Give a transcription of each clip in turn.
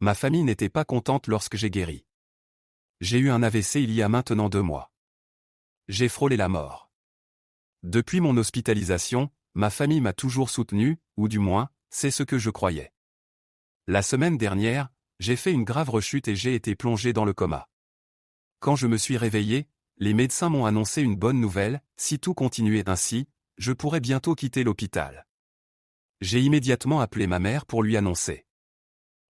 Ma famille n'était pas contente lorsque j'ai guéri. J'ai eu un AVC il y a maintenant 2 mois. J'ai frôlé la mort. Depuis mon hospitalisation, ma famille m'a toujours soutenu, ou du moins, c'est ce que je croyais. La semaine dernière, j'ai fait une grave rechute et j'ai été plongé dans le coma. Quand je me suis réveillé, les médecins m'ont annoncé une bonne nouvelle: si tout continuait ainsi, je pourrais bientôt quitter l'hôpital. J'ai immédiatement appelé ma mère pour lui annoncer.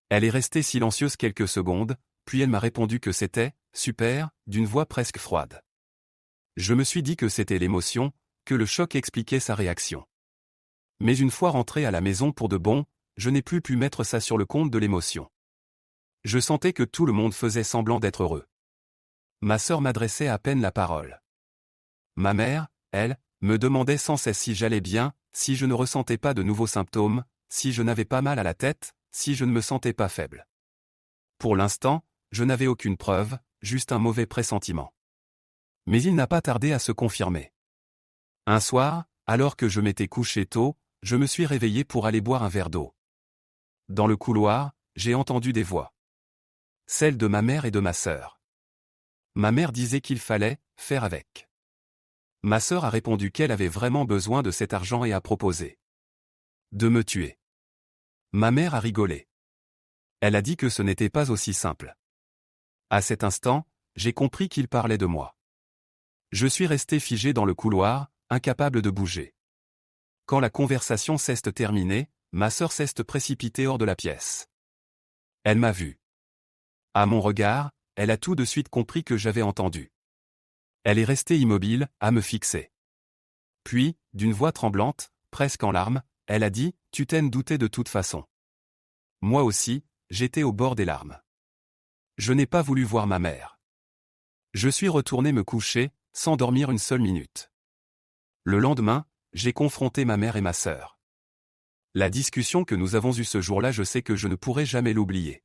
Elle est restée silencieuse quelques secondes, puis elle m'a répondu que c'était « super » d'une voix presque froide. Je me suis dit que c'était l'émotion, que le choc expliquait sa réaction. Mais une fois rentré à la maison pour de bon, je n'ai plus pu mettre ça sur le compte de l'émotion. Je sentais que tout le monde faisait semblant d'être heureux. Ma sœur m'adressait à peine la parole. Ma mère, elle, me demandait sans cesse si j'allais bien, si je ne ressentais pas de nouveaux symptômes, si je n'avais pas mal à la tête, si je ne me sentais pas faible. Pour l'instant, je n'avais aucune preuve, juste un mauvais pressentiment. Mais il n'a pas tardé à se confirmer. Un soir, alors que je m'étais couché tôt, je me suis réveillé pour aller boire un verre d'eau. Dans le couloir, j'ai entendu des voix. Celles de ma mère et de ma sœur. Ma mère disait qu'il fallait faire avec. Ma sœur a répondu qu'elle avait vraiment besoin de cet argent et a proposé de me tuer. Ma mère a rigolé. Elle a dit que ce n'était pas aussi simple. À cet instant, j'ai compris qu'il parlait de moi. Je suis resté figé dans le couloir, incapable de bouger. Quand la conversation s'est terminée, ma sœur s'est précipitée hors de la pièce. Elle m'a vu. À mon regard, elle a tout de suite compris que j'avais entendu. Elle est restée immobile, à me fixer. Puis, d'une voix tremblante, presque en larmes, elle a dit « Tu t'en doutais de toute façon ». Moi aussi, j'étais au bord des larmes. Je n'ai pas voulu voir ma mère. Je suis retourné me coucher, sans dormir une seule minute. Le lendemain, j'ai confronté ma mère et ma sœur. La discussion que nous avons eue ce jour-là, je sais que je ne pourrai jamais l'oublier.